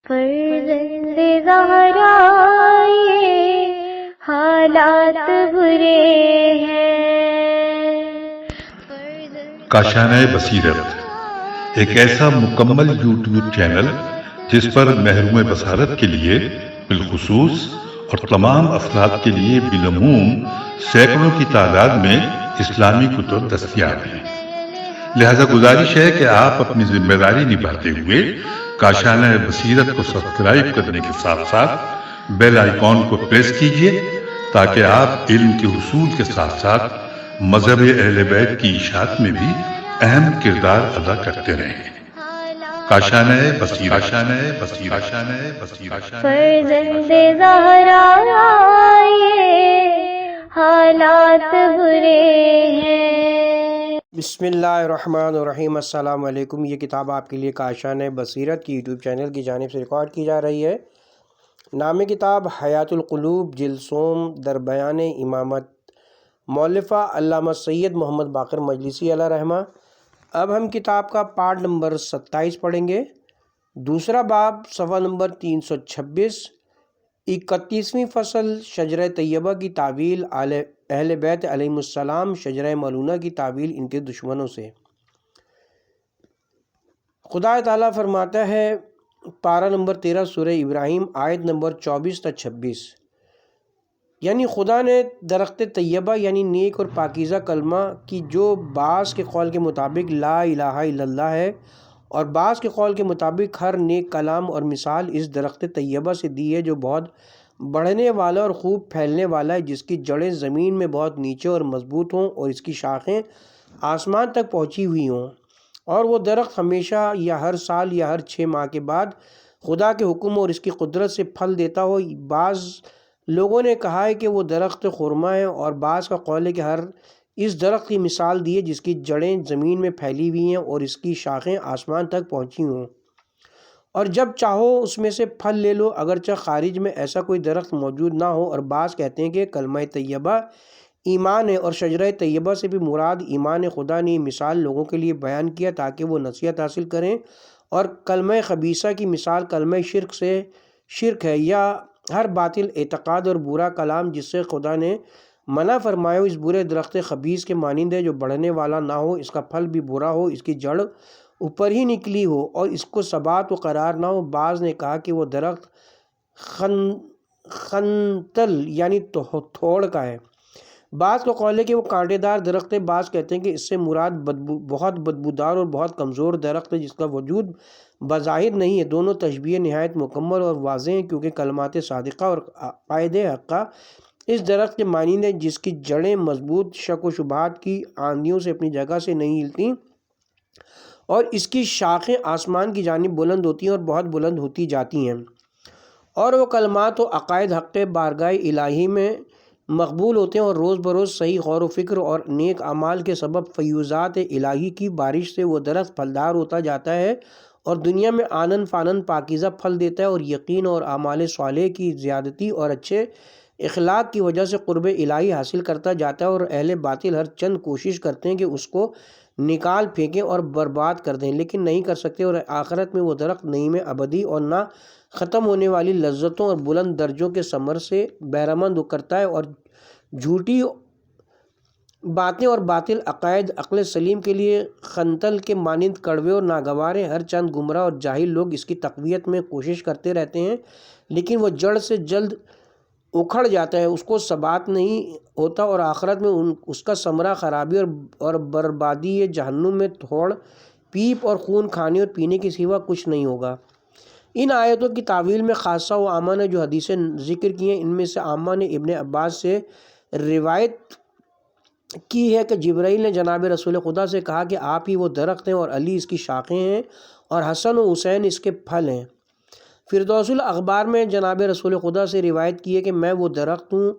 فرزند زہرا یہ حالات برے ہیں۔ کاشانہ بصیرت ایک ایسا مکمل یوٹیوب چینل جس پر محروم بصارت کے لیے بالخصوص اور تمام افراد کے لیے بالعموم سینکڑوں کی تعداد میں اسلامی کتب دستیاب ہیں۔ لہذا گزارش ہے کہ آپ اپنی ذمہ داری نبھاتے ہوئے کاشانہ بصیرت کو سبسکرائب کرنے کے ساتھ ساتھ بیل آئیکن کو پریس کیجئے تاکہ آپ علم کے حصول کے ساتھ ساتھ مذہب اہل بیت کی اشاعت میں بھی اہم کردار ادا کرتے رہیں۔ کاشانہ بصیرت۔ فرزند زہرا یہ حالات برے ہیں۔ بسم اللہ الرحمن الرحیم۔ السلام علیکم۔ یہ کتاب آپ کے لیے کاشانہ بصیرت کی یوٹیوب چینل کی جانب سے ریکارڈ کی جا رہی ہے۔ نام کتاب حیات القلوب، جلد سوم، در بیان امامت، مؤلفہ علامہ سید محمد باقر مجلسی علیہ رحمہ۔ اب ہم کتاب کا پارٹ نمبر 27 پڑھیں گے۔ دوسرا باب، صفحہ نمبر 326، 31ویں فصل، شجرہ طیبہ کی تعویل اہل بیت علیہم السلام، شجرہ ملعونہ کی تعویل ان کے دشمنوں سے۔ خدا تعالیٰ فرماتا ہے، پارہ نمبر 13 سورہ ابراہیم، آیت نمبر 24 تا 26، یعنی خدا نے درخت طیبہ یعنی نیک اور پاکیزہ کلمہ کی، جو بعض کے قول کے مطابق لا الہ الا اللہ ہے اور بعض کے قول کے مطابق ہر نیک کلام اور مثال اس درخت طیبہ سے دی ہے، جو بہت بڑھنے والا اور خوب پھیلنے والا ہے، جس کی جڑیں زمین میں بہت نیچے اور مضبوط ہوں اور اس کی شاخیں آسمان تک پہنچی ہوئی ہوں، اور وہ درخت ہمیشہ یا ہر سال یا ہر 6 ماہ کے بعد خدا کے حکم اور اس کی قدرت سے پھل دیتا ہو۔ بعض لوگوں نے کہا ہے کہ وہ درخت خرما ہے، اور بعض کا قول ہے کہ ہر اس درخت کی مثال دی ہے جس کی جڑیں زمین میں پھیلی ہوئی ہیں اور اس کی شاخیں آسمان تک پہنچی ہوں، اور جب چاہو اس میں سے پھل لے لو، اگرچہ خارج میں ایسا کوئی درخت موجود نہ ہو۔ اور بعض کہتے ہیں کہ کلمہ طیبہ ایمان ہے، اور شجرہ طیبہ سے بھی مراد ایمان۔ خدا نے یہ مثال لوگوں کے لیے بیان کیا تاکہ وہ نصیحت حاصل کریں، اور کلمہ خبیثہ کی مثال کلمہ شرک ہے، یا ہر باطل اعتقاد اور برا کلام جس سے خدا نے منع فرمایا ہو، اس برے درخت خبیث کے مانند ہے، جو بڑھنے والا نہ ہو، اس کا پھل بھی برا ہو، اس کی جڑ اوپر ہی نکلی ہو اور اس کو ثبات و قرار نہ ہو۔ بعض نے کہا کہ وہ درخت خنتل یعنی تھوڑ کا ہے۔ بعض کا قول ہے کہ وہ کانٹے دار درخت ہے۔ بعض کہتے ہیں کہ اس سے مراد بہت بدبودار اور بہت کمزور درخت ہے جس کا وجود بظاہر نہیں ہے۔ دونوں تشبیہ نہایت مکمل اور واضح ہیں، کیونکہ کلمات صادقہ اور عقائد حقہ اس درخت کے مانند ہیں، جس کی جڑیں مضبوط، شک و شبہات کی آندھیوں سے اپنی جگہ سے نہیں ہلتی، اور اس کی شاخیں آسمان کی جانب بلند ہوتی ہیں اور بہت بلند ہوتی جاتی ہیں، اور وہ کلمات و عقائد حق بارگاہ الہی میں مقبول ہوتے ہیں، اور روز بروز صحیح غور و فکر اور نیک اعمال کے سبب فیوزات الہی کی بارش سے وہ درخت پھلدار ہوتا جاتا ہے اور دنیا میں آنن فانن پاکیزہ پھل دیتا ہے، اور یقین اور اعمال صالح کی زیادتی اور اچھے اخلاق کی وجہ سے قرب الہی حاصل کرتا جاتا ہے، اور اہل باطل ہر چند کوشش کرتے ہیں کہ اس کو نکال پھینکیں اور برباد کر دیں، لیکن نہیں کر سکتے، اور آخرت میں وہ درخت نعیم ابدی اور نہ ختم ہونے والی لذتوں اور بلند درجوں کے ثمر سے بہرمند کرتا ہے، اور جھوٹی باتیں اور باطل عقائد عقل سلیم کے لیے خنتل کے مانند کڑوے اور ناگوار ہیں۔ ہر چند گمراہ اور جاہل لوگ اس کی تقویت میں کوشش کرتے رہتے ہیں، لیکن وہ جڑ سے جلد اکھڑ جاتا ہے، اس کو ثبات نہیں ہوتا، اور آخرت میں اس کا ثمرہ خرابی اور بربادی ہے۔ جہنم میں تھوڑ، پیپ اور خون کھانے اور پینے کے سوا کچھ نہیں ہوگا۔ ان آیتوں کی تعویل میں خاصہ و عامہ نے جو حدیثیں ذکر کی ہیں، ان میں سے عامہ نے ابن عباس سے روایت کی ہے کہ جبرائیل نے جناب رسول خدا سے کہا کہ آپ ہی وہ درخت ہیں، اور علی اس کی شاخیں ہیں، اور حسن و حسین اس کے پھل ہیں۔ فردوس الاخبار میں جناب رسول خدا سے روایت کی ہے کہ میں وہ درخت ہوں،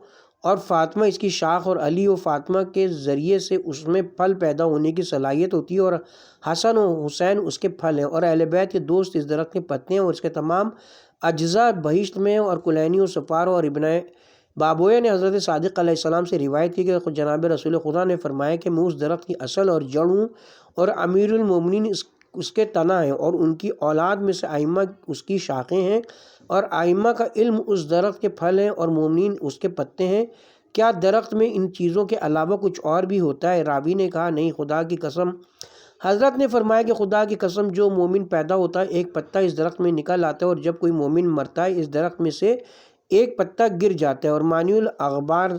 اور فاطمہ اس کی شاخ، اور علی و فاطمہ کے ذریعے سے اس میں پھل پیدا ہونے کی صلاحیت ہوتی ہے، اور حسن و حسین اس کے پھل ہیں، اور اہل بیت کے دوست اس درخت کے پتے ہیں، اور اس کے تمام اجزاء بہشت میں ہیں۔ اور کلینی و سفارہ اور ابن بابویہ نے حضرت صادق علیہ السلام سے روایت کی کہ جناب رسول خدا نے فرمایا کہ میں اس درخت کی اصل اور جڑ ہوں، اور امیر المومنین اس اس کے تنا ہیں، اور ان کی اولاد میں سے ائمہ اس کی شاخیں ہیں، اور ائمہ کا علم اس درخت کے پھل ہیں اور مومنین اس کے پتے ہیں۔ کیا درخت میں ان چیزوں کے علاوہ کچھ اور بھی ہوتا ہے؟ راوی نے کہا نہیں، خدا کی قسم۔ حضرت نے فرمایا کہ خدا کی قسم، جو مومن پیدا ہوتا ہے ایک پتا اس درخت میں نکل آتا ہے، اور جب کوئی مومن مرتا ہے اس درخت میں سے ایک پتا گر جاتا ہے۔ اور معنی الاخبار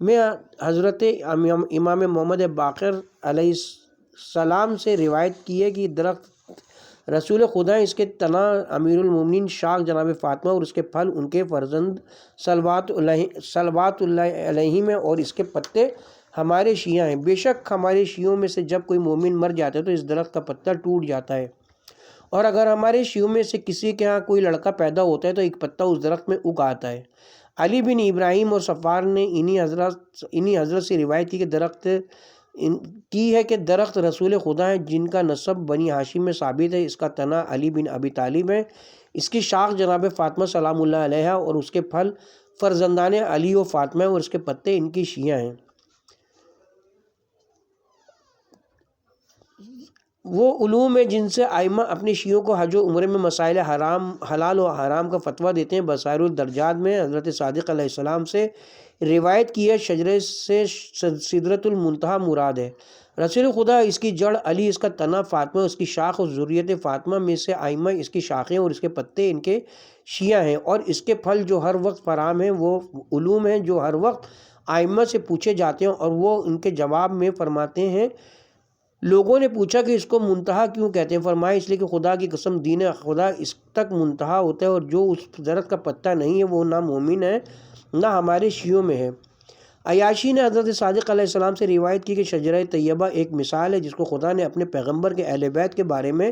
میں حضرت امام محمد باقر علیہ السلام سے روایت کی ہے کہ درخت رسول خدا ہے، اس کے تنا امیر المومنین شاخ جناب فاطمہ، اور اس کے پھل ان کے فرزند صلوات اللہ علیہم ہیں، اور اس کے پتے ہمارے شیعہ ہیں۔ بے شک ہمارے شیعوں میں سے جب کوئی مومن مر جاتا ہے تو اس درخت کا پتا ٹوٹ جاتا ہے، اور اگر ہمارے شیعوں میں سے کسی کے ہاں کوئی لڑکا پیدا ہوتا ہے تو ایک پتا اس درخت میں اگ آتا ہے۔ علی بن ابراہیم اور صفار نے انہی حضرت سے روایت کی ہے کہ درخت رسول خدا ہے، جن کا نسب بنی ہاشم میں ثابت ہے۔ اس کا تنا علی بن ابی طالب ہے، اس کی شاخ جناب فاطمہ سلام اللہ علیہا، اور اس کے پھل فرزندان علی و فاطمہ، اور اس کے پتے ان کی شیعہ ہیں۔ وہ علوم ہیں جن سے ائمہ اپنے شیعوں کو حج و عمرے میں مسائل حلال و حرام کا فتویٰ دیتے ہیں۔ بصائر الدرجات میں حضرت صادق علیہ السلام سے روایت کی ہے، شجرے سے سدرۃ المنتہا مراد ہے۔ رسول خدا اس کی جڑ علی، اس کا تنا فاطمہ، اس کی شاخ اور ذریت فاطمہ میں سے ائمہ اس کی شاخیں اور اس کے پتے ان کے شیعہ ہیں، اور اس کے پھل جو ہر وقت فراہم ہیں وہ علوم ہیں جو ہر وقت ائمہ سے پوچھے جاتے ہیں، اور وہ ان کے جواب میں فرماتے ہیں۔ لوگوں نے پوچھا کہ اس کو منتہا کیوں کہتے ہیں؟ فرمایا اس لیے کہ خدا کی قسم دین خدا اس تک منتہا ہوتا ہے، اور جو اس درخت کا پتا نہیں ہے وہ نہ مومن ہے نہ ہمارے شیعوں میں ہے۔ عیاشی نے حضرت صادق علیہ السلام سے روایت کی کہ شجرہ طیبہ ایک مثال ہے جس کو خدا نے اپنے پیغمبر کے اہل بیت کے بارے میں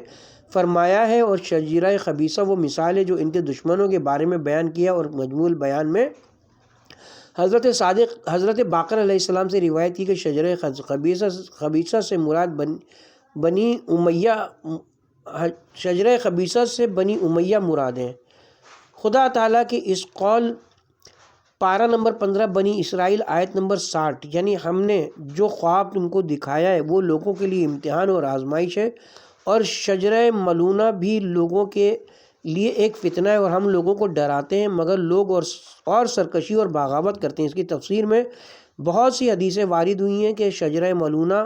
فرمایا ہے، اور شجرہ خبیثہ وہ مثال ہے جو ان کے دشمنوں کے بارے میں بیان کیا، اور مجموع بیان میں حضرت باقر علیہ السلام سے روایت کی کہ شجرہ خبیثہ سے مراد شجرہ خبیثہ سے بنی امیہ مراد ہیں۔ خدا تعالیٰ کے اس قول پارہ نمبر 15 بنی اسرائیل آیت نمبر 60، یعنی ہم نے جو خواب تم کو دکھایا ہے وہ لوگوں کے لیے امتحان اور آزمائش ہے، اور شجرہ ملونہ بھی لوگوں کے لیے ایک فتنہ ہے، اور ہم لوگوں کو ڈراتے ہیں مگر لوگ اور سرکشی اور بغاوت کرتے ہیں۔ اس کی تفسیر میں بہت سی حدیثیں وارد ہوئی ہیں کہ شجرہ ملونہ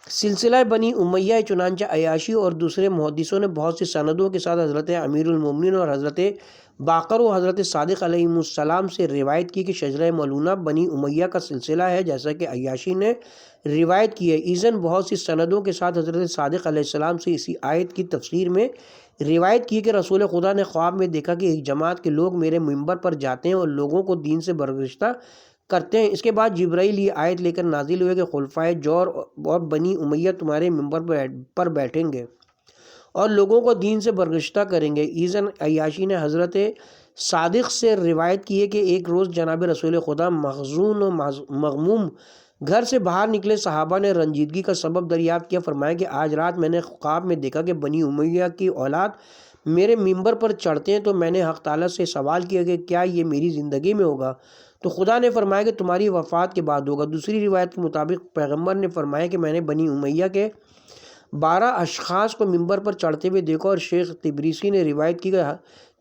سلسلہ بنی امیہ، چنانچہ عیاشی اور دوسرے محدثوں نے بہت سی سندوں کے ساتھ حضرت امیر المومنین اور حضرت باقر و حضرت صادق علیہ السلام سے روایت کی کہ شجرہ ملونہ بنی امیہ کا سلسلہ ہے، جیسا کہ عیاشی نے روایت کی ہے۔ ایزن بہت سی سندوں کے ساتھ حضرت صادق علیہ السلام سے اسی آیت کی تفسیر میں روایت کی کہ رسول خدا نے خواب میں دیکھا کہ ایک جماعت کے لوگ میرے منبر پر جاتے ہیں اور لوگوں کو دین سے برگشتہ کرتے ہیں۔ اس کے بعد جبرائیل یہ آیت لے کر نازل ہوئے کہ خلفائے جور اور بنی امیہ تمہارے منبر پر بیٹھیں گے اور لوگوں کو دین سے برگشتہ کریں گے۔ ایزن عیاشی نے حضرت صادق سے روایت کی ہے کہ ایک روز جناب رسول خدا محزون و مغموم گھر سے باہر نکلے، صحابہ نے رنجیدگی کا سبب دریافت کیا، فرمایا کہ آج رات میں نے خواب میں دیکھا کہ بنی امیہ کی اولاد میرے منبر پر چڑھتے ہیں، تو میں نے حق تعالیٰ سے سوال کیا کہ کیا یہ میری زندگی میں ہوگا؟ تو خدا نے فرمایا کہ تمہاری وفات کے بعد ہوگا۔ دوسری روایت کے مطابق پیغمبر نے فرمایا کہ میں نے بنی امیہ کے 12 اشخاص کو منبر پر چڑھتے ہوئے دیکھا، اور شیخ تبریسی نے روایت کی کہ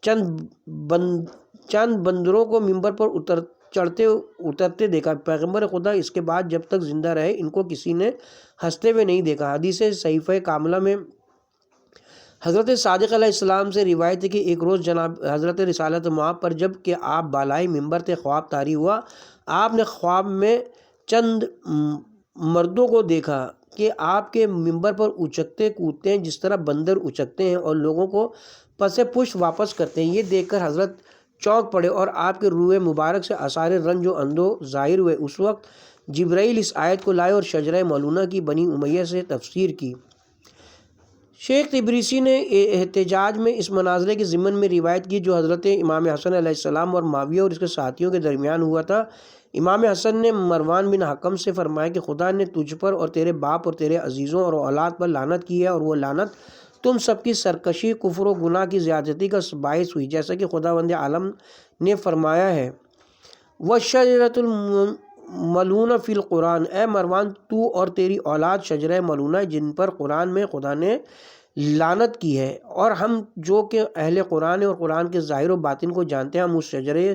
چند بندروں کو منبر پر اترتے دیکھا۔ پیغمبر خدا اس کے بعد جب تک زندہ رہے ان کو کسی نے ہنستے ہوئے نہیں دیکھا۔ حدیث صحیفہ کاملہ میں حضرت صادق علیہ السلام سے روایت ہے کہ ایک روز جناب حضرت رسالت مآب پر جب کہ آپ بالائے منبر تھے خواب طاری ہوا۔ آپ نے خواب میں چند مردوں کو دیکھا کہ آپ کے منبر پر اچکتے کودتے ہیں جس طرح بندر اچکتے ہیں، اور لوگوں کو پس پشت واپس کرتے ہیں۔ یہ دیکھ کر حضرت چونک پڑے اور آپ کے روح مبارک سے آثار رنج و اندو ظاہر ہوئے۔ اس وقت جبرائیل اس آیت کو لائے اور شجرہ ملونہ کی بنی امیہ سے تفسیر کی۔ شیخ تبریسی نے احتجاج میں اس مناظرے کے ضمن میں روایت کی جو حضرت امام حسن علیہ السلام اور معاویہ اور اس کے ساتھیوں کے درمیان ہوا تھا۔ امام حسن نے مروان بن حکم سے فرمایا کہ خدا نے تجھ پر اور تیرے باپ اور تیرے عزیزوں اور اولاد پر لعنت کی ہے، اور وہ لعنت تم سب کی سرکشی، کفر و گناہ کی زیادتی کا باعث ہوئی، جیسا کہ خداوند عالم نے فرمایا ہے وَالشَّجَرَةُ الْمَلْعُونَةُ فِی الْقُرْآنِ۔ اے مروان، تو اور تیری اولاد شجرہ ملونہ جن پر قرآن میں خدا نے لعنت کی ہے، اور ہم جو کہ اہل قرآن اور قرآن کے ظاہر و باطن کو جانتے ہیں، ہم اس شجرے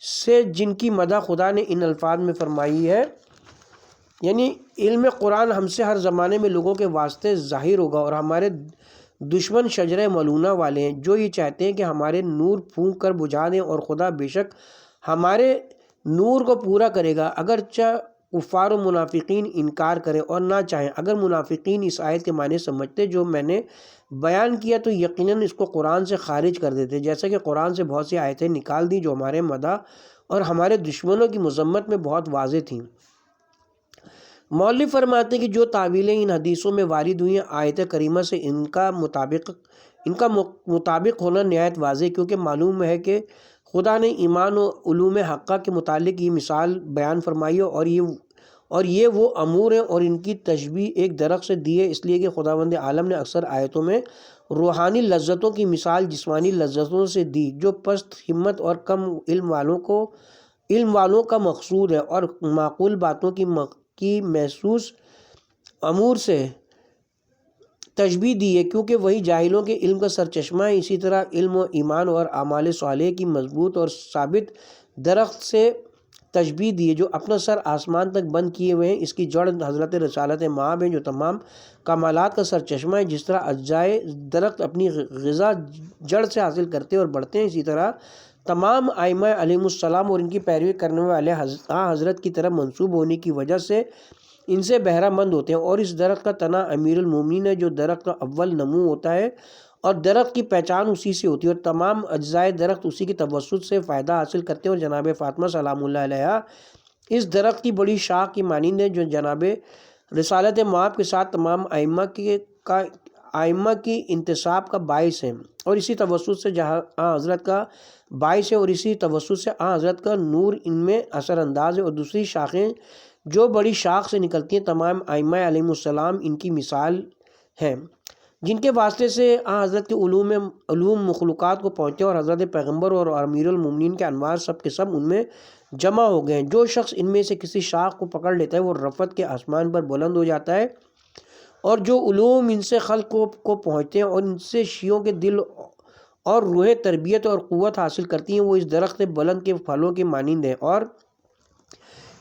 سے جن کی مدح خدا نے ان الفاظ میں فرمائی ہے، یعنی علم قرآن ہم سے ہر زمانے میں لوگوں کے واسطے ظاہر ہوگا، اور ہمارے دشمن شجرہ ملونہ والے ہیں جو یہ چاہتے ہیں کہ ہمارے نور پھونک کر بجھا دیں، اور خدا بے شک ہمارے نور کو پورا کرے گا، اگرچہ کفار و منافقین انکار کریں اور نہ چاہیں۔ اگر منافقین اس آیت کے معنی سمجھتے جو میں نے بیان کیا تو یقیناً اس کو قرآن سے خارج کر دیتے، جیسا کہ قرآن سے بہت سی آیتیں نکال دی جو ہمارے مدح اور ہمارے دشمنوں کی مذمت میں بہت واضح تھیں۔ مولوی فرماتے ہیں کہ جو تعویلیں ان حدیثوں میں وارد ہوئی ہیں آیت کریمہ سے ان کا مطابق ہونا نہایت واضح، کیونکہ معلوم ہے کہ خدا نے ایمان و علوم حقہ کے متعلق یہ مثال بیان فرمائی ہے، اور یہ وہ امور ہیں اور ان کی تشبیہ ایک درخت سے دی ہے، اس لیے کہ خداوند عالم نے اکثر آیتوں میں روحانی لذتوں کی مثال جسمانی لذتوں سے دی، جو پست ہمت اور کم علم والوں کا مقصود ہے، اور معقول باتوں کی محسوس امور سے تشبیہ دی ہے، کیونکہ وہی جاہلوں کے علم کا سرچشمہ ہے۔ اسی طرح علم و ایمان اور اعمال صالحہ کی مضبوط اور ثابت درخت سے تشبیہ دی ہے جو اپنا سر آسمان تک بند کیے ہوئے ہیں، اس کی جڑ حضرت رسالت مآب ہے جو تمام کمالات کا سرچشمہ ہے۔ جس طرح اجزائے درخت اپنی غذا جڑ سے حاصل کرتے اور بڑھتے ہیں، اسی طرح تمام ائمہ علیہم السلام اور ان کی پیروی کرنے والے حضرت کی طرف منسوب ہونے کی وجہ سے ان سے بہرہ مند ہوتے ہیں، اور اس درخت کا تنا امیر المومنین ہے جو درخت کا اول نمو ہوتا ہے، اور درخت کی پہچان اسی سے ہوتی ہے، اور تمام اجزائے درخت اسی کی توسط سے فائدہ حاصل کرتے ہیں۔ اور جناب فاطمہ سلام اللہ علیہ اس درخت کی بڑی شاخ کی مانند ہے جو جناب رسالت مآب کے ساتھ تمام ائمہ کی انتساب کا باعث ہے، اور اسی توسط سے جہاں حضرت کا باعث ہے، اور اسی توسط سے حضرت کا نور ان میں اثر انداز ہے۔ اور دوسری شاخیں جو بڑی شاخ سے نکلتی ہیں تمام ائمہ علیہم السلام ان کی مثال ہیں، جن کے واسطے سے حضرت کے علوم مخلوقات کو پہنچتے اور حضرت پیغمبر اور امیر المومنین کے انوار سب کے سب ان میں جمع ہو گئے ہیں۔ جو شخص ان میں سے کسی شاخ کو پکڑ لیتا ہے وہ رفعت کے آسمان پر بلند ہو جاتا ہے، اور جو علوم ان سے خلق کو پہنچتے ہیں اور ان سے شیعوں کے دل اور روح تربیت اور قوت حاصل کرتی ہیں وہ اس درخت بلند کے پھلوں کے مانند ہیں، اور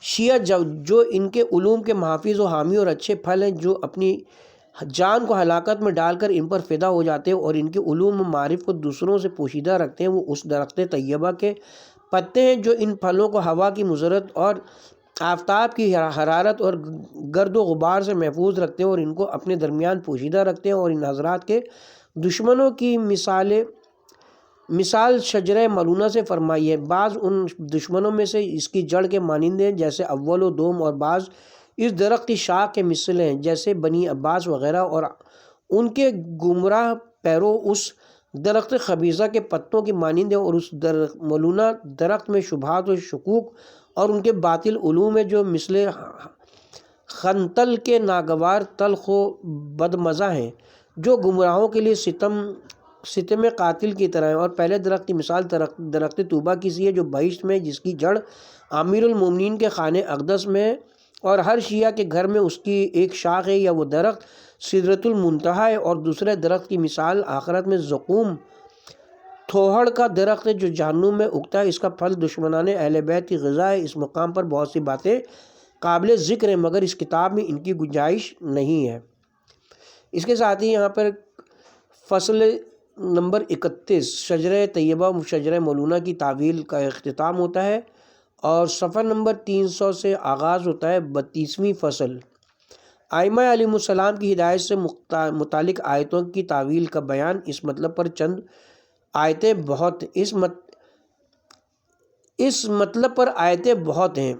شیعہ جو ان کے علوم کے محافظ و حامی اور اچھے پھل ہیں جو اپنی جان کو ہلاکت میں ڈال کر ان پر فدا ہو جاتے ہیں اور ان کے علوم و معارف کو دوسروں سے پوشیدہ رکھتے ہیں، وہ اس درخت طیبہ کے پتے ہیں جو ان پھلوں کو ہوا کی مضرت اور آفتاب کی حرارت اور گرد و غبار سے محفوظ رکھتے ہیں، اور ان کو اپنے درمیان پوشیدہ رکھتے ہیں۔ اور ان حضرات کے دشمنوں کی مثال شجرہ ملونہ سے فرمائی ہے۔ بعض ان دشمنوں میں سے اس کی جڑ کے مانند ہیں جیسے اول و دوم، اور بعض اس درخت کی شاخ کے مثل ہیں جیسے بنی عباس وغیرہ، اور ان کے گمراہ پیرو اس درخت خبیثہ کے پتوں کی مانند ہیں، اور اس ملونہ درخت میں شبہات و شکوک اور ان کے باطل علوم ہے جو مثل خنتل کے ناگوار تلخ و بدمزہ ہیں، جو گمراہوں کے لیے ستم قاتل کی طرح ہے۔ اور پہلے درخت کی مثال درخت طوبہ کی سی ہے جو بہشت میں جس کی جڑ امیر المومنین کے خانہ اقدس میں، اور ہر شیعہ کے گھر میں اس کی ایک شاخ ہے یا وہ درخت سدرۃ المنتہا ہے۔ اور دوسرے درخت کی مثال آخرت میں زقوم تھوہڑ کا درخت ہے جو جہنم میں اگتا ہے، اس کا پھل دشمنان اہل بیت کی غذا ہے۔ اس مقام پر بہت سی باتیں قابل ذکر ہیں مگر اس کتاب میں ان کی گنجائش نہیں ہے۔ اس کے ساتھ ہی یہاں پر فصل نمبر 31 شجرہ طیبہ شجرہ ملونہ کی تعویل کا اختتام ہوتا ہے، اور صفحہ نمبر 300 سے آغاز ہوتا ہے 32ویں فصل۔ ائمہ علیہم السلام کی ہدایت سے متعلق آیتوں کی تعویل کا بیان۔ اس مطلب پر چند آیتیں بہت ہیں۔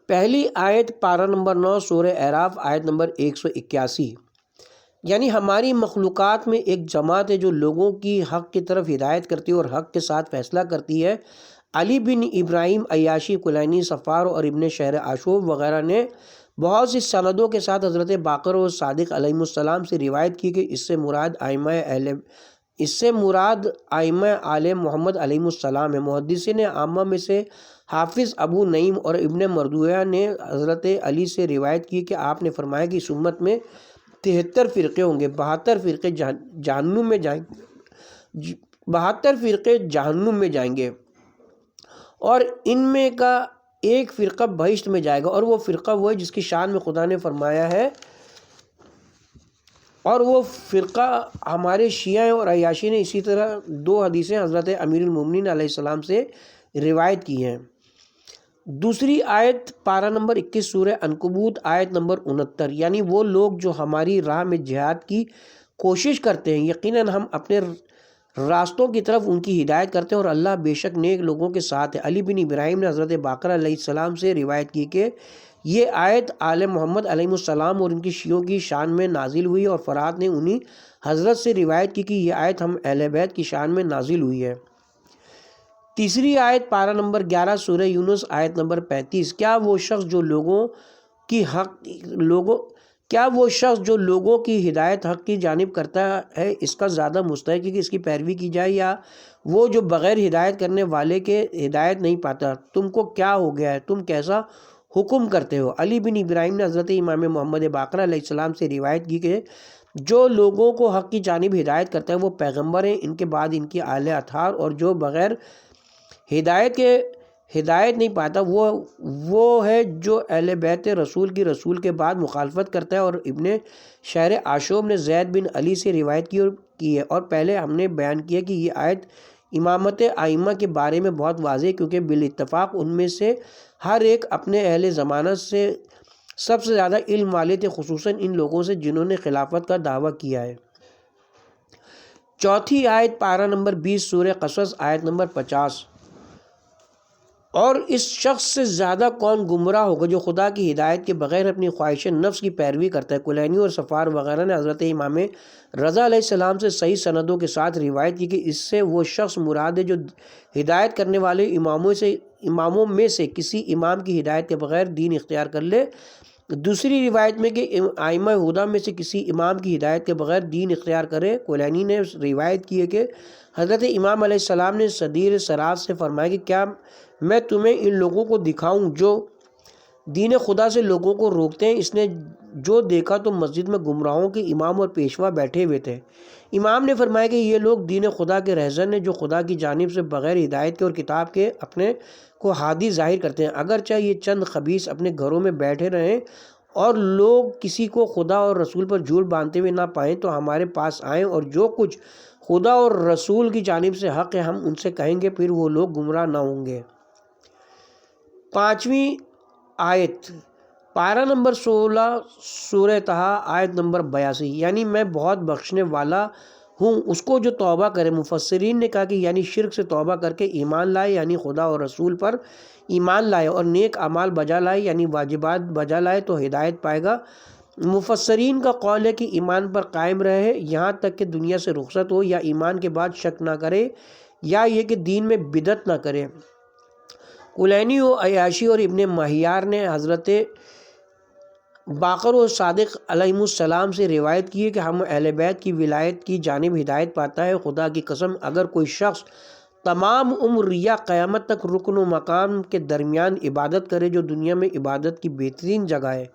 پہلی آیت پارہ نمبر 9 سورہ اعراف آیت نمبر 181، یعنی ہماری مخلوقات میں ایک جماعت ہے جو لوگوں کی حق کی طرف ہدایت کرتی ہے اور حق کے ساتھ فیصلہ کرتی ہے۔ علی بن ابراہیم عیاشی کلینی صفار اور ابن شہر عاشوب وغیرہ نے بہت سی سندوں کے ساتھ حضرت باقر و صادق علیہ السلام سے روایت کی کہ اس سے مراد ائمہ آل محمد علیہ السلام ہے۔ محدثین عامہ میں سے حافظ ابو نعیم اور ابن مردویہ نے حضرت علی سے روایت کی کہ آپ نے فرمایا کہ اس امت میں 73 فرقے ہوں گے، 72 فرقے جہنم میں جائیں گے، 72 فرقے جہنم میں جائیں گے، اور ان میں کا ایک فرقہ بہشت میں جائے گا، اور وہ فرقہ وہ ہے جس کی شان میں خدا نے فرمایا ہے، اور وہ فرقہ ہمارے شیعہ اور عیاشی نے اسی طرح 2 حدیثیں حضرت امیر المومنین علیہ السلام سے روایت کی ہیں۔ دوسری آیت پارہ نمبر 21 سورہ عنکبوت آیت نمبر 69، یعنی وہ لوگ جو ہماری راہ میں جہاد کی کوشش کرتے ہیں، یقیناً ہم اپنے راستوں کی طرف ان کی ہدایت کرتے ہیں، اور اللہ بے شک نیک لوگوں کے ساتھ ہے۔ علی بن ابراہیم نے حضرت باقر علیہ السلام سے روایت کی کہ یہ آیت آل محمد علیہ السلام اور ان کی شیعوں کی شان میں نازل ہوئی، اور فرات نے انہی حضرت سے روایت کی کہ یہ آیت ہم اہل بیت کی شان میں نازل ہوئی ہے۔ تیسری آیت پارہ نمبر 11 سورہ یونس آیت نمبر 35، کیا وہ شخص جو لوگوں کی ہدایت حق کی جانب کرتا ہے اس کا زیادہ مستحق ہے کہ اس کی پیروی کی جائے، یا وہ جو بغیر ہدایت کرنے والے کے ہدایت نہیں پاتا؟ تم کو کیا ہو گیا ہے، تم کیسا حکم کرتے ہو؟ علی بن ابراہیم نے حضرت امام محمد باقر علیہ السلام سے روایت کی کہ جو لوگوں کو حق کی جانب ہدایت کرتا ہے وہ پیغمبر ہیں، ان کے بعد ان کی آل اطہار، اور جو بغیر ہدایت نہیں پاتا وہ ہے جو اہل بیت رسول کے بعد مخالفت کرتا ہے۔ اور ابن شہر عاشوب نے زید بن علی سے روایت کی ہے، اور پہلے ہم نے بیان کیا کہ یہ آیت امامت ائمہ کے بارے میں بہت واضح ہے، کیونکہ بالاتفاق ان میں سے ہر ایک اپنے اہل زمانہ سے سب سے زیادہ علم والے تھے، خصوصاً ان لوگوں سے جنہوں نے خلافت کا دعویٰ کیا ہے۔ چوتھی آیت پارہ نمبر 20 سورہ قصص آیت نمبر 50، اور اس شخص سے زیادہ کون گمراہ ہوگا جو خدا کی ہدایت کے بغیر اپنی خواہش نفس کی پیروی کرتا ہے۔ کلینی اور صفار وغیرہ نے حضرت امام رضا علیہ السلام سے صحیح سندوں کے ساتھ روایت کی کہ اس سے وہ شخص مراد ہے جو ہدایت کرنے والے اماموں میں سے کسی امام کی ہدایت کے بغیر دین اختیار کر لے۔ دوسری روایت میں کہ ائمہ ہدیٰ میں سے کسی امام کی ہدایت کے بغیر دین اختیار کرے۔ کلینی نے روایت کی ہے کہ حضرت امام علیہ السلام نے صدیر سراج سے فرمایا کہ کیا میں تمہیں ان لوگوں کو دکھاؤں جو دین خدا سے لوگوں کو روکتے ہیں؟ اس نے جو دیکھا تو مسجد میں گمراہوں کے امام اور پیشوا بیٹھے ہوئے تھے۔ امام نے فرمایا کہ یہ لوگ دین خدا کے رہزن ہیں جو خدا کی جانب سے بغیر ہدایت کے اور کتاب کے اپنے کو ہادی ظاہر کرتے ہیں۔ اگرچہ یہ چند خبیث اپنے گھروں میں بیٹھے رہیں اور لوگ کسی کو خدا اور رسول پر جھوٹ باندھتے ہوئے نہ پائیں تو ہمارے پاس آئیں، اور جو کچھ خدا اور رسول کی جانب سے حق ہے ہم ان سے کہیں گے، پھر وہ لوگ گمراہ نہ ہوں گے۔ پانچویں آیت پارہ نمبر 16 سورہ طٰہٰ آیت نمبر 82، یعنی میں بہت بخشنے والا ہوں اس کو جو توبہ کرے۔ مفسرین نے کہا کہ یعنی شرک سے توبہ کر کے ایمان لائے، یعنی خدا اور رسول پر ایمان لائے، اور نیک اعمال بجا لائے، یعنی واجبات بجا لائے تو ہدایت پائے گا۔ مفسرین کا قول ہے کہ ایمان پر قائم رہے یہاں تک کہ دنیا سے رخصت ہو، یا ایمان کے بعد شک نہ کرے، یا یہ کہ دین میں بدعت نہ کرے۔ کلینی و عیاشی اور ابن مہیار نے حضرت باقر و صادق علیہ السلام سے روایت کی ہے کہ ہم اہل بیت کی ولایت کی جانب ہدایت پاتا ہے۔ خدا کی قسم اگر کوئی شخص تمام عمر یا قیامت تک رکن و مقام کے درمیان عبادت کرے جو دنیا میں عبادت کی بہترین جگہ ہے،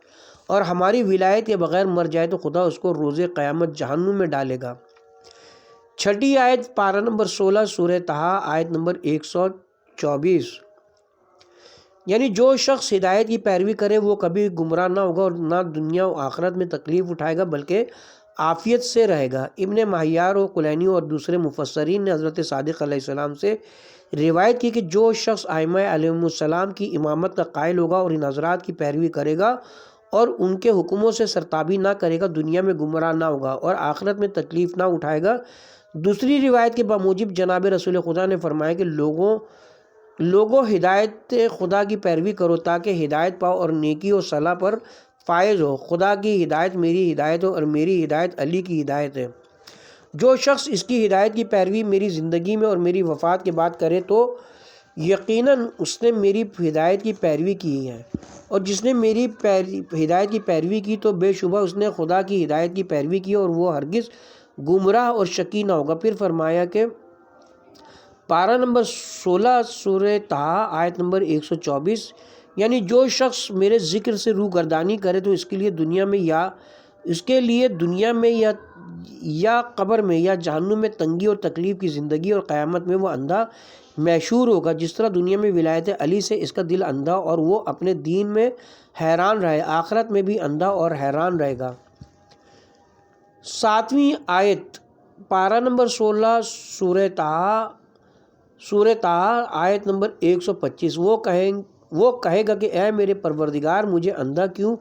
اور ہماری ولایت کے بغیر مر جائے تو خدا اس کو روز قیامت جہنم میں ڈالے گا۔ چھٹی آیت پارہ نمبر 16 سورہ طٰہٰ آیت نمبر 124، یعنی جو شخص ہدایت کی پیروی کرے وہ کبھی گمراہ نہ ہوگا اور نہ دنیا و آخرت میں تکلیف اٹھائے گا بلکہ عافیت سے رہے گا۔ ابن مہیار و کلینی اور دوسرے مفسرین نے حضرت صادق علیہ السلام سے روایت کی کہ جو شخص ائمہ علیہ السلام کی امامت کا قائل ہوگا اور ان حضرات کی پیروی کرے گا اور ان کے حکموں سے سرتابی نہ کرے گا، دنیا میں گمراہ نہ ہوگا اور آخرت میں تکلیف نہ اٹھائے گا۔ دوسری روایت کے بموجب جناب رسول خدا نے فرمایا کہ لوگوں ہدایت خدا کی پیروی کرو تاکہ ہدایت پاؤ اور نیکی و صلاح پر فائز ہو۔ خدا کی ہدایت میری ہدایت ہو اور میری ہدایت علی کی ہدایت ہے۔ جو شخص اس کی ہدایت کی پیروی میری زندگی میں اور میری وفات کے بعد کرے تو یقیناً اس نے میری ہدایت کی پیروی کی ہے، اور جس نے میری ہدایت کی پیروی کی تو بے شبہ اس نے خدا کی ہدایت کی پیروی کی اور وہ ہرگز گمراہ اور شقی نہ ہوگا۔ پھر فرمایا کہ پارہ نمبر 16 سورہ طٰہٰ آیت نمبر 124، یعنی جو شخص میرے ذکر سے روگردانی کرے تو اس کے لیے دنیا میں یا اس کے لیے دنیا میں یا قبر میں یا جہنم میں تنگی اور تکلیف کی زندگی، اور قیامت میں وہ اندھا محشور ہوگا۔ جس طرح دنیا میں ولایت علی سے اس کا دل اندھا اور وہ اپنے دین میں حیران رہے، آخرت میں بھی اندھا اور حیران رہے گا۔ 7ویں آیت، پارہ نمبر 16 سورہ طٰہٰ آیت نمبر 125۔ وہ کہے گا کہ اے میرے پروردگار، مجھے اندھا کیوں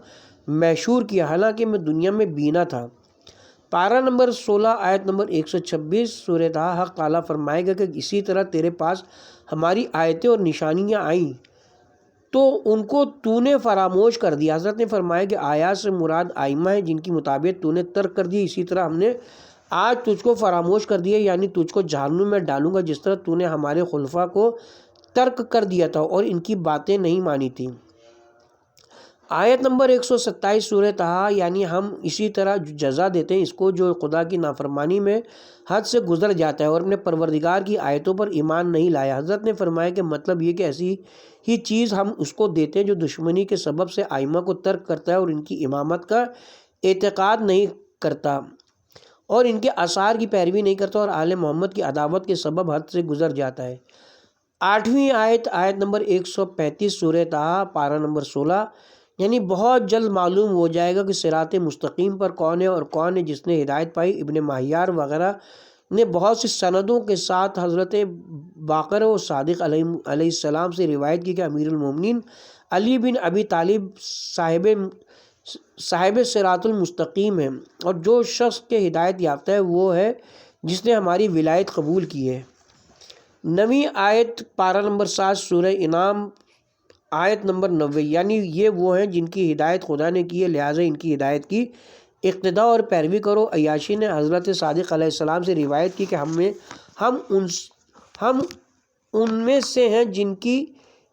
محشور کیا، حالانکہ میں دنیا میں بینا تھا۔ پارہ نمبر 16 آیت نمبر 126 سورہ طٰہٰ، حق تعالیٰ فرمائے گا کہ اسی طرح تیرے پاس ہماری آیتیں اور نشانیاں آئیں تو ان کو تو نے فراموش کر دیا۔ حضرت نے فرمایا کہ آیات سے مراد آئمہ ہیں جن کی مطابق تو نے ترک کر دی، اسی طرح ہم نے آج تجھ کو فراموش کر دیا، یعنی تجھ کو جہنم میں ڈالوں گا جس طرح تو نے ہمارے خلفاء کو ترک کر دیا تھا اور ان کی باتیں نہیں مانی تھیں۔ آیت نمبر 127 سورہ طٰہٰ، یعنی ہم اسی طرح جزا دیتے ہیں اس کو جو خدا کی نافرمانی میں حد سے گزر جاتا ہے اور اپنے پروردگار کی آیتوں پر ایمان نہیں لایا۔ حضرت نے فرمایا کہ مطلب یہ کہ ایسی ہی چیز ہم اس کو دیتے ہیں جو دشمنی کے سبب سے آئمہ کو ترک کرتا ہے اور ان کی امامت کا اعتقاد نہیں کرتا اور ان کے آثار کی پیروی نہیں کرتا اور آل محمد کی عداوت کے سبب حد سے گزر جاتا ہے۔ 8ویں آیت، آیت نمبر 135 سورہ طٰہٰ، پارہ نمبر 16، یعنی بہت جلد معلوم ہو جائے گا کہ صراط مستقیم پر کون ہے اور کون ہے جس نے ہدایت پائی۔ ابن ماہیار وغیرہ نے بہت سی سندوں کے ساتھ حضرت باقر و صادق علیہ السلام سے روایت کی کہ امیر المومنین علی بن ابی طالب صاحب صراط المستقیم ہے، اور جو شخص کے ہدایت یافتہ ہے وہ ہے جس نے ہماری ولایت قبول کی ہے۔ 9ویں آیت، پارہ نمبر 7 سورہ انعام آیت نمبر 90، یعنی یہ وہ ہیں جن کی ہدایت خدا نے کی ہے، لہٰذا ان کی ہدایت کی اقتداء اور پیروی کرو۔ عیاشی نے حضرت صادق علیہ السلام سے روایت کی کہ ہم ان میں سے ہیں جن کی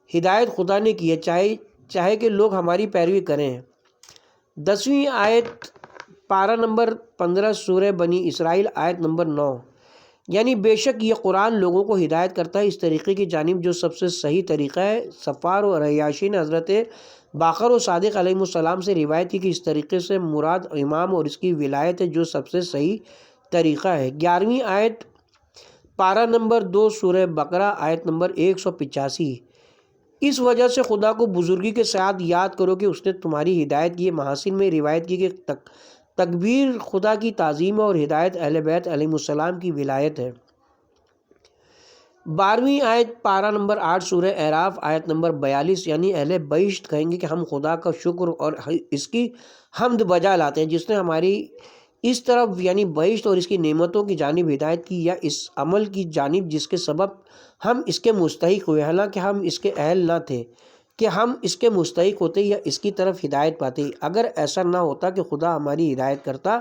ہدایت خدا نے کی ہے، چاہے کہ لوگ ہماری پیروی کریں۔ 10ویں آیت، پارہ نمبر 15 سورہ بنی اسرائیل آیت نمبر 9، یعنی بے شک یہ قرآن لوگوں کو ہدایت کرتا ہے اس طریقے کی جانب جو سب سے صحیح طریقہ ہے۔ صفار اور عیاشی نے حضرت باقر و صادق علیہ السلام سے روایت کی کہ اس طریقے سے مراد امام اور اس کی ولایت ہے جو سب سے صحیح طریقہ ہے۔ 11ویں آیت، پارہ نمبر 2 سورہ بقرہ آیت نمبر 185، اس وجہ سے خدا کو بزرگی کے ساتھ یاد کرو کہ اس نے تمہاری ہدایت کی ہے۔ محاسن میں روایت کی کہ تکبیر خدا کی تعظیم اور ہدایت اہل بیت علیہ السلام کی ولایت ہے۔ 12ویں آیت، پارہ نمبر 8 سورہ اعراف آیت نمبر 42، یعنی اہل بہشت کہیں گے کہ ہم خدا کا شکر اور اس کی حمد بجا لاتے ہیں جس نے ہماری اس طرف یعنی بہشت اور اس کی نعمتوں کی جانب ہدایت کی، یا اس عمل کی جانب جس کے سبب ہم اس کے مستحق ہوئے، حالانکہ ہم اس کے اہل نہ تھے کہ ہم اس کے مستحق ہوتے یا اس کی طرف ہدایت پاتے۔ اگر ایسا نہ ہوتا کہ خدا ہماری ہدایت کرتا۔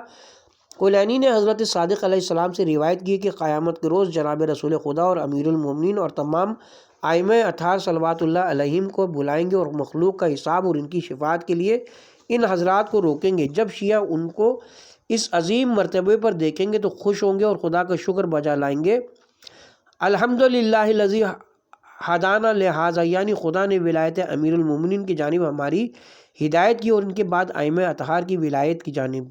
کلینی نے حضرت صادق علیہ السلام سے روایت کی کہ قیامت کے روز جناب رسول خدا اور امیر المومنین اور تمام ائمہ اطہار صلوات اللہ علیہم کو بلائیں گے اور مخلوق کا حساب اور ان کی شفاعت کے لیے ان حضرات کو روکیں گے۔ جب شیعہ ان کو اس عظیم مرتبے پر دیکھیں گے تو خوش ہوں گے اور خدا کا شکر بجا لائیں گے۔ الحمدللہ الذی ہدانا لہذا، یعنی خدا نے ولایت امیر المومنین کی جانب ہماری ہدایت کی اور ان کے بعد ائمہ اطہار کی ولایت کی جانب۔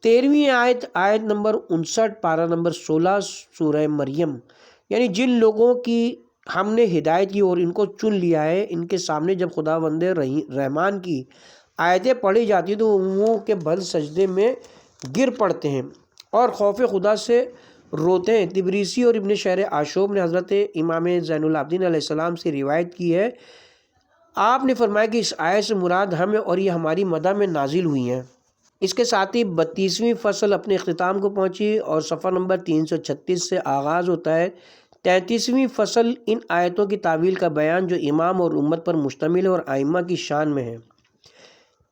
13ویں آیت، آیت نمبر 59، پارہ نمبر 16 سورہ مریم، یعنی جن لوگوں کی ہم نے ہدایت کی اور ان کو چن لیا ہے، ان کے سامنے جب خدا بند رحمان کی آیتیں پڑھی جاتی تو وہ منہ کے بل سجدے میں گر پڑتے ہیں اور خوف خدا سے روتے ہیں۔ تبریسی اور ابن شہر آشوب نے حضرت امام زین العابدین علیہ السلام سے روایت کی ہے، آپ نے فرمایا کہ اس آیت سے مراد ہم ہے اور یہ ہماری مدح میں نازل ہوئی ہیں۔ اس کے ساتھ ہی 32ویں فصل اپنے اختتام کو پہنچی اور صفحہ نمبر 336 سے آغاز ہوتا ہے۔ 33ویں فصل ان آیتوں کی تعویل کا بیان جو امام اور امت پر مشتمل ہے اور ائمہ کی شان میں ہے۔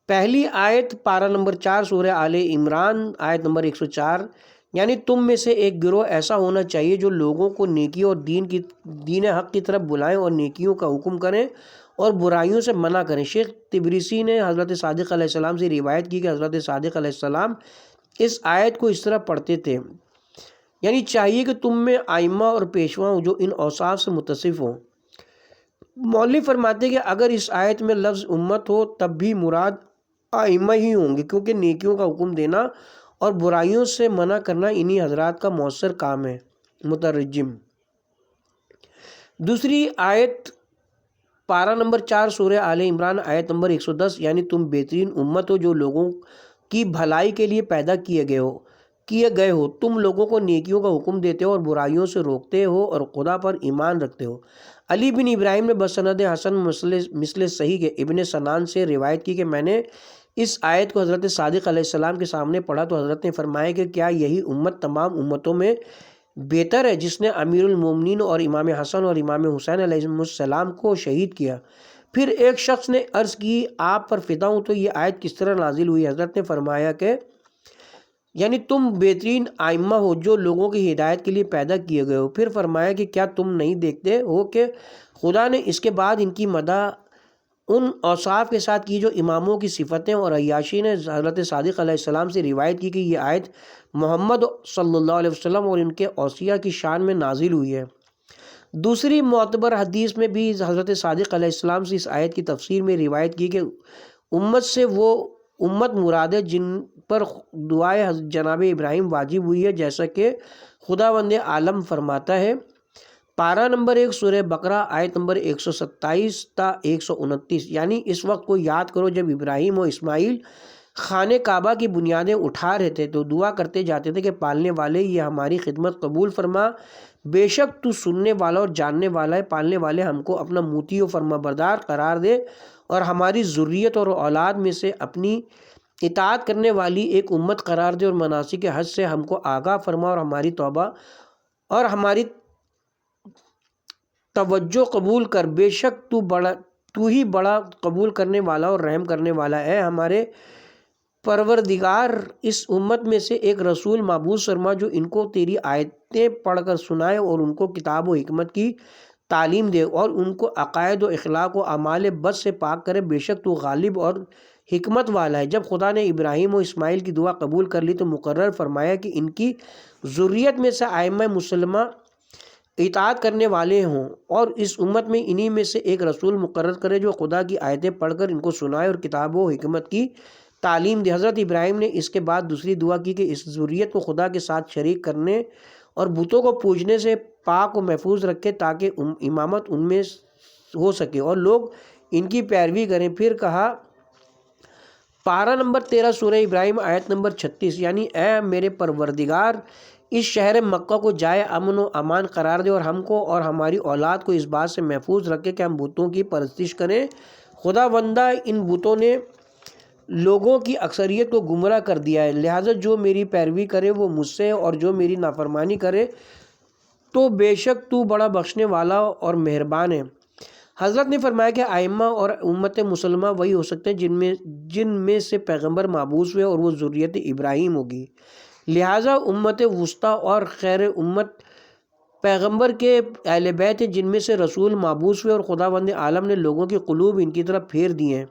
پہلی آیت، پارہ نمبر 4 سورہ آل عمران آیت نمبر 104، یعنی تم میں سے ایک گروہ ایسا ہونا چاہیے جو لوگوں کو نیکی اور دین حق کی طرف بلائیں اور نیکیوں کا حکم کریں اور برائیوں سے منع کریں۔ شیخ تبریسی نے حضرت صادق علیہ السلام سے روایت کی کہ حضرت صادق علیہ السلام اس آیت کو اس طرح پڑھتے تھے، یعنی چاہیے کہ تم میں ائمہ اور پیشوا ہوں جو ان اوصاف سے متصف ہوں۔ مولوی فرماتے ہیں کہ اگر اس آیت میں لفظ امت ہو تب بھی مراد ائمہ ہی ہوں گے، کیونکہ نیکیوں کا حکم دینا اور برائیوں سے منع کرنا انہی حضرات کا مؤثر کام ہے۔ مترجم۔ دوسری آیت پارہ نمبر 4 سورہ آل عمران آیت نمبر 110، یعنی تم بہترین امت ہو جو لوگوں کی بھلائی کے لیے پیدا کیے گئے ہو، تم لوگوں کو نیکیوں کا حکم دیتے ہو اور برائیوں سے روکتے ہو اور خدا پر ایمان رکھتے ہو۔ علی بن ابراہیم نے بسند حسن مثل صحیح کے ابن سنان سے روایت کی کہ میں نے اس آیت کو حضرت صادق علیہ السلام کے سامنے پڑھا تو حضرت نے فرمایا کہ کیا یہی امت تمام امتوں میں بہتر ہے جس نے امیر المومنین اور امام حسن اور امام حسین علیہ السلام کو شہید کیا؟ پھر ایک شخص نے عرض کی آپ پر فدا ہوں تو یہ آیت کس طرح نازل ہوئی؟ حضرت نے فرمایا کہ یعنی تم بہترین ائمہ ہو جو لوگوں کی ہدایت کے لیے پیدا کیے گئے ہو۔ پھر فرمایا کہ کیا تم نہیں دیکھتے ہو کہ خدا نے اس کے بعد ان کی مدح ان اوصاف کے ساتھ کی جو اماموں کی صفتیں، اور عیاشی نے حضرت صادق علیہ السلام سے روایت کی کہ یہ آیت محمد صلی اللہ علیہ وسلم اور ان کے اوصیاء کی شان میں نازل ہوئی ہے۔ دوسری معتبر حدیث میں بھی حضرت صادق علیہ السلام سے اس آیت کی تفسیر میں روایت کی کہ امت سے وہ امت مراد ہے جن پر دعائے جناب ابراہیم واجب ہوئی ہے، جیسا کہ خداوند عالم فرماتا ہے۔ پارہ نمبر 1 سورہ بقرہ آیت نمبر 127 تا 129، یعنی اس وقت کو یاد کرو جب ابراہیم و اسماعیل خانہ کعبہ کی بنیادیں اٹھا رہے تھے تو دعا کرتے جاتے تھے کہ پالنے والے یہ ہماری خدمت قبول فرما، بے شک تو سننے والا اور جاننے والا ہے، پالنے والے ہم کو اپنا موتی و فرما بردار قرار دے اور ہماری ذریت اور اولاد میں سے اپنی اطاعت کرنے والی ایک امت قرار دے اور مناسک حج سے ہم کو آگاہ فرما اور ہماری توبہ اور ہماری توجہ قبول کر، بے شک تو ہی بڑا قبول کرنے والا اور رحم کرنے والا ہے۔ ہمارے پروردگار اس امت میں سے ایک رسول مبعوث فرما جو ان کو تیری آیتیں پڑھ کر سنائے اور ان کو کتاب و حکمت کی تعلیم دے اور ان کو عقائد و اخلاق و اعمال بد سے پاک کرے، بے شک تو غالب اور حکمت والا ہے۔ جب خدا نے ابراہیم و اسماعیل کی دعا قبول کر لی تو مقرر فرمایا کہ ان کی ذریت میں سے ائمہ مسلمہ اطاعت کرنے والے ہوں اور اس امت میں انہی میں سے ایک رسول مقرر کرے جو خدا کی آیتیں پڑھ کر ان کو سنائے اور کتاب و حکمت کی تعلیم دے۔ حضرت ابراہیم نے اس کے بعد دوسری دعا کی کہ اس ذریت کو خدا کے ساتھ شریک کرنے اور بتوں کو پوجنے سے پاک و محفوظ رکھے تاکہ امامت ان میں ہو سکے اور لوگ ان کی پیروی کریں۔ پھر کہا پارہ نمبر 13 سورہ ابراہیم آیت نمبر 36، یعنی اے میرے پروردگار اس شہر مکہ کو جائے امن و امان قرار دے اور ہم کو اور ہماری اولاد کو اس بات سے محفوظ رکھے کہ ہم بتوں کی پرستش کریں۔ خدا بندہ ان بتوں نے لوگوں کی اکثریت کو گمراہ کر دیا ہے، لہٰذا جو میری پیروی کرے وہ مجھ سے اور جو میری نافرمانی کرے تو بے شک تو بڑا بخشنے والا اور مہربان ہے۔ حضرت نے فرمایا کہ ائمہ اور امت مسلمہ وہی ہو سکتے ہیں جن میں سے پیغمبر مبعوث ہوئے اور وہ ذریت ابراہیم ہوگی، لہٰذا امت وسطیٰ اور خیر امت پیغمبر کے اہل بیت ہیں جن میں سے رسول مبعوث ہوئے اور خداوند عالم نے لوگوں کی قلوب ان کی طرف پھیر دی ہیں۔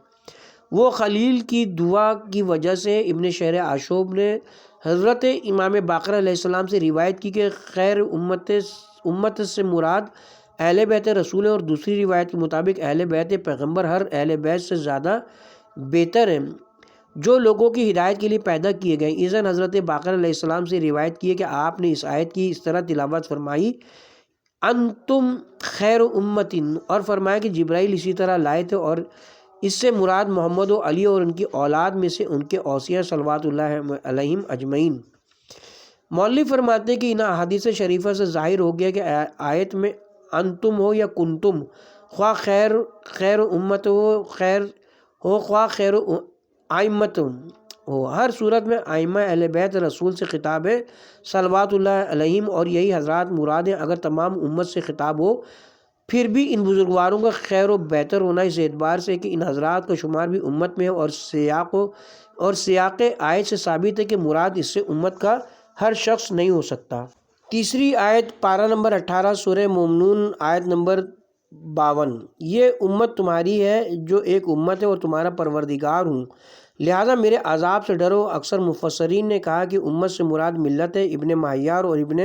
وہ خلیل کی دعا کی وجہ سے ابن شہر عاشوب نے حضرت امام باقر علیہ السلام سے روایت کی کہ خیر امت سے مراد اہل بیت رسول ہے، اور دوسری روایت کے مطابق اہل بیت پیغمبر ہر اہل بیت سے زیادہ بہتر ہیں جو لوگوں کی ہدایت کے لیے پیدا کیے گئے۔ اذن حضرت باقر علیہ السلام سے روایت کی ہے کہ آپ نے اس آیت کی اس طرح تلاوت فرمائی انتم خیر امتن، اور فرمایا کہ جبرائیل اسی طرح لائے تھے اور اس سے مراد محمد و علی اور ان کی اولاد میں سے ان کے اوصیاء صلوات اللہ علیہم اجمعین۔ مولوی فرماتے ہیں کہ ان احادیث شریفہ سے ظاہر ہو گیا کہ آیت میں انتم ہو یا کنتم، خواہ خیر امت ہو خواہ خیر ائمت ہو، ہر صورت میں ائمہ اہل بیت رسول سے خطاب ہے صلوات اللہ علیہم اور یہی حضرات مراد ہیں۔ اگر تمام امت سے خطاب ہو پھر بھی ان بزرگواروں کا خیر و بہتر ہونا اس اعتبار سے کہ ان حضرات کا شمار بھی امت میں ہے اور سیاق آیت سے ثابت ہے کہ مراد اس سے امت کا ہر شخص نہیں ہو سکتا۔ تیسری آیت پارہ نمبر 18 سورہ مومنون آیت نمبر 52، یہ امت تمہاری ہے جو ایک امت ہے اور تمہارا پروردگار ہوں، لہٰذا میرے عذاب سے ڈرو۔ اکثر مفسرین نے کہا کہ امت سے مراد ملت ہے۔ ابن مہیار اور ابن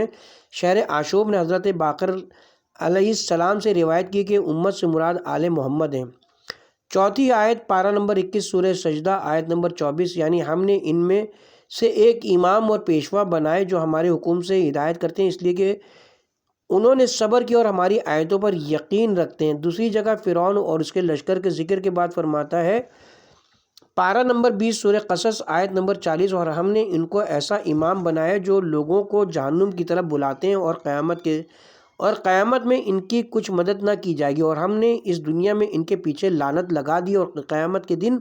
شہر عاشوب نے حضرت باقر علیہ السلام سے روایت کی کہ امت سے مراد آل محمد ہیں۔ چوتھی آیت پارہ نمبر 21 سورہ سجدہ آیت نمبر 24، یعنی ہم نے ان میں سے ایک امام اور پیشوا بنائے جو ہمارے حکم سے ہدایت کرتے ہیں اس لیے کہ انہوں نے صبر کیا اور ہماری آیتوں پر یقین رکھتے ہیں۔ دوسری جگہ فرعون اور اس کے لشکر کے ذکر کے بعد فرماتا ہے پارہ نمبر 20 سورہ قصص آیت نمبر 40، اور ہم نے ان کو ایسا امام بنایا جو لوگوں کو جہنم کی طرف بلاتے ہیں اور قیامت میں ان کی کچھ مدد نہ کی جائے گی، اور ہم نے اس دنیا میں ان کے پیچھے لعنت لگا دی اور قیامت کے دن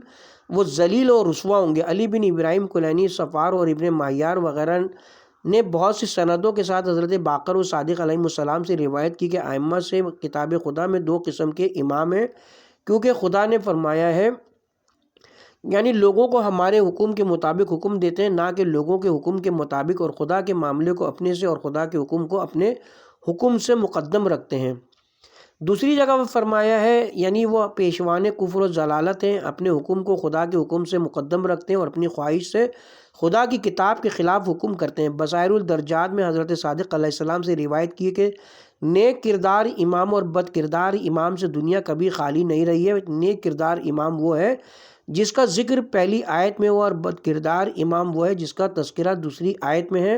وہ ذلیل اور رسوا ہوں گے۔ علی بن ابراہیم کلینی، صفار اور ابن ماہیار وغیرہ نے بہت سی سندوں کے ساتھ حضرت باقر و صادق علیہ السلام سے روایت کی کہ ائمہ سے کتاب خدا میں دو قسم کے امام ہیں، کیونکہ خدا نے فرمایا ہے یعنی لوگوں کو ہمارے حکم کے مطابق حکم دیتے ہیں، نہ کہ لوگوں کے حکم کے مطابق، اور خدا کے معاملے کو اپنے سے اور خدا کے حکم کو اپنے حکم سے مقدم رکھتے ہیں۔ دوسری جگہ وہ فرمایا ہے یعنی وہ پیشوان کفر و ضلالت ہیں، اپنے حکم کو خدا کے حکم سے مقدم رکھتے ہیں اور اپنی خواہش سے خدا کی کتاب کے خلاف حکم کرتے ہیں۔ بصائر الدرجات میں حضرت صادق علیہ السلام سے روایت کی کہ نیک کردار امام اور بد کردار امام سے دنیا کبھی خالی نہیں رہی ہے۔ نیک کردار امام وہ ہے جس کا ذکر پہلی آیت میں ہوا، اور بد کردار امام وہ ہے جس کا تذکرہ دوسری آیت میں ہے۔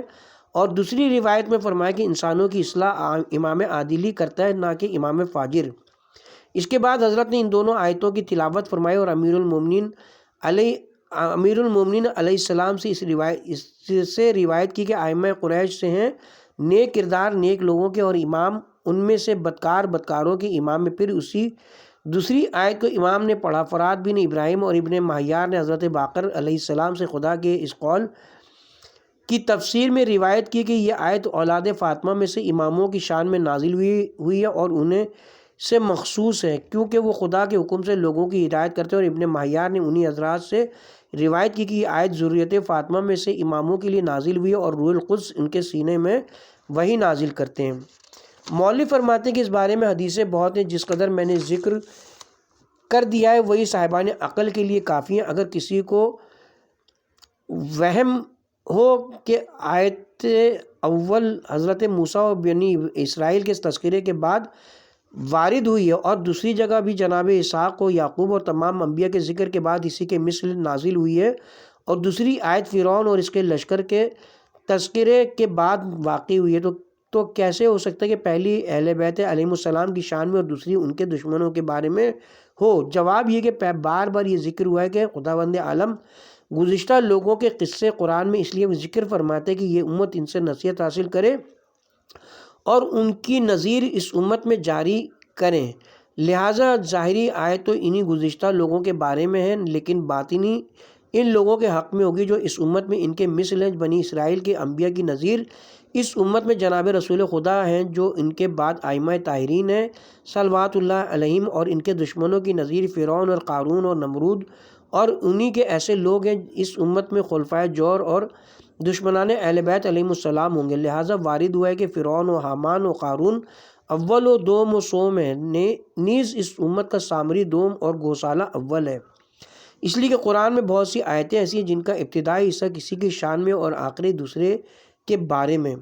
اور دوسری روایت میں فرمایا کہ انسانوں کی اصلاح امام عادلی کرتا ہے، نہ کہ امام فاجر۔ اس کے بعد حضرت نے ان دونوں آیتوں کی تلاوت فرمائی اور امیر المومنین علیہ السلام سے اس سے روایت کی کہ ائمہ قریش سے ہیں نیک کردار نیک لوگوں کے اور امام ان میں سے بدکاروں کے امام میں۔ پھر اسی دوسری آیت کو امام نے پڑھا۔ فرات بن ابراہیم اور ابن ماہیار نے حضرت باقر علیہ السلام سے خدا کے اس قول کی تفسیر میں روایت کی کہ یہ آیت اولاد فاطمہ میں سے اماموں کی شان میں نازل ہوئی ہے اور انہیں سے مخصوص ہے کیونکہ وہ خدا کے حکم سے لوگوں کی ہدایت کرتے ہیں، اور ابن ماہیار نے انہی حضرات سے روایت کی کہ یہ آیت ذریت فاطمہ میں سے اماموں کے لیے نازل ہوئی ہے اور روح القدس ان کے سینے میں وہی نازل کرتے ہیں۔ مولوی فرماتے ہیں کہ اس بارے میں حدیثیں بہت ہیں، جس قدر میں نے ذکر کر دیا ہے وہی صاحبان عقل کے لیے کافی ہیں۔ اگر کسی کو وہم ہو کہ آیت اول حضرت موسیٰ و بنی اسرائیل کے تذکرے کے بعد وارد ہوئی ہے اور دوسری جگہ بھی جناب اسحاق و یعقوب اور تمام انبیاء کے ذکر کے بعد اسی کے مثل نازل ہوئی ہے، اور دوسری آیت فرعون اور اس کے لشکر کے تذکرے کے بعد واقع ہوئی ہے، تو کیسے ہو سکتا ہے کہ پہلی اہل بیت علیہ السلام کی شان میں اور دوسری ان کے دشمنوں کے بارے میں ہو؟ جواب یہ کہ بار بار یہ ذکر ہوا ہے کہ خداوند عالم گزشتہ لوگوں کے قصے قرآن میں اس لیے ذکر فرماتے ہیں کہ یہ امت ان سے نصیحت حاصل کرے اور ان کی نظیر اس امت میں جاری کریں، لہٰذا ظاہری آیت تو انہی گزشتہ لوگوں کے بارے میں ہے، لیکن باطنی ان لوگوں کے حق میں ہوگی جو اس امت میں ان کے مثل ہیں۔ بنی اسرائیل کے انبیاء کی نظیر اس امت میں جناب رسول خدا ہیں جو ان کے بعد ائمہ طاہرین ہیں صلوات اللہ علیہم، اور ان کے دشمنوں کی نظیر فرعون اور قارون اور نمرود، اور انہی کے ایسے لوگ ہیں اس امت میں خلفائے جور اور دشمنان اہل بیت علیہم السلام ہوں گے۔ لہٰذا وارد ہوا ہے کہ فرعون و حامان و قارون اول و دوم و سوم ہے، نیز اس امت کا سامری دوم اور گوسالہ اول ہے، اس لیے کہ قرآن میں بہت سی آیتیں ایسی ہیں جن کا ابتدائی حصہ کسی کی شان میں اور آخری دوسرے کے بارے میں۔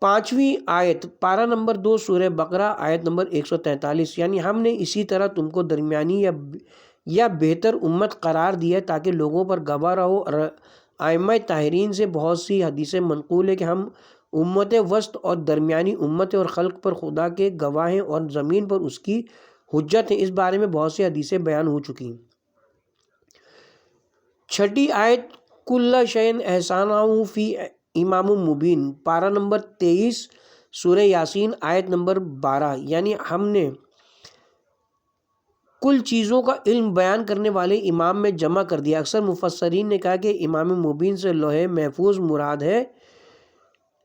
5ویں آیت پارہ نمبر 2 سورہ بقرہ آیت نمبر 143، یعنی ہم نے اسی طرح تم کو درمیانی یا بہتر امت قرار دیا ہے تاکہ لوگوں پر گواہ رہو، اور ائمہ طاہرین سے بہت سی حدیثیں منقول ہے کہ ہم امت وسط اور درمیانی امت اور خلق پر خدا کے گواہ ہیں اور زمین پر اس کی حجت ہیں۔ اس بارے میں بہت سی حدیثیں بیان ہو چکی ہیں۔ 6ٹھی آیت کل شیء احصیناہ فی امام مبین پارہ نمبر 23 سورہ یاسین آیت نمبر 12، یعنی ہم نے کل چیزوں کا علم بیان کرنے والے امام میں جمع کر دیا۔ اکثر مفسرین نے کہا کہ امام مبین سے لوح محفوظ مراد ہے،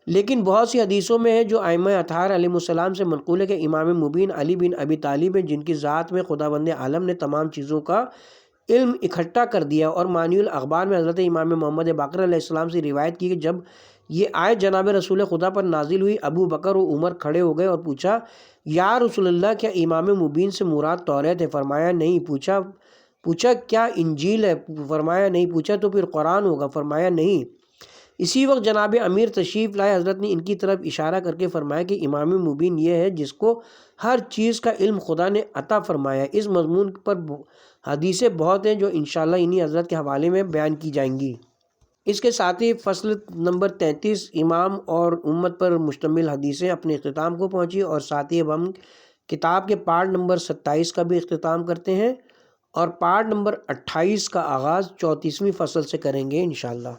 لیکن بہت سی حدیثوں میں ہے جو ائمہ اطہار علیہ السلام سے منقول ہے کہ امام مبین علی بن ابی طالب ہیں جن کی ذات میں خداوند عالم نے تمام چیزوں کا علم اکٹھا کر دیا، اور معنی الاخبار میں حضرت امام محمد باقر علیہ السلام سے روایت کی کہ جب یہ آیت جناب رسول خدا پر نازل ہوئی ابو بکر و عمر کھڑے ہو گئے اور پوچھا یا رسول اللہ کیا امام مبین سے مراد توریت ہے؟ فرمایا نہیں۔ پوچھا کیا انجیل ہے؟ فرمایا نہیں۔ پوچھا تو پھر قرآن ہوگا؟ فرمایا نہیں۔ اسی وقت جناب امیر تشریف لائے، حضرت نے ان کی طرف اشارہ کر کے فرمایا کہ امام مبین یہ ہے جس کو ہر چیز کا علم خدا نے عطا فرمایا۔ اس مضمون پر حدیثیں بہت ہیں جو انشاءاللہ انہی حضرت کے حوالے میں بیان کی جائیں گی۔ اس کے ساتھ ہی فصل نمبر 33 امام اور امت پر مشتمل حدیثیں اپنے اختتام کو پہنچی، اور ساتھ ہی اب ہم کتاب کے پارٹ نمبر 27 کا بھی اختتام کرتے ہیں، اور پارٹ نمبر 28 کا آغاز 34ویں فصل سے کریں گے انشاءاللہ۔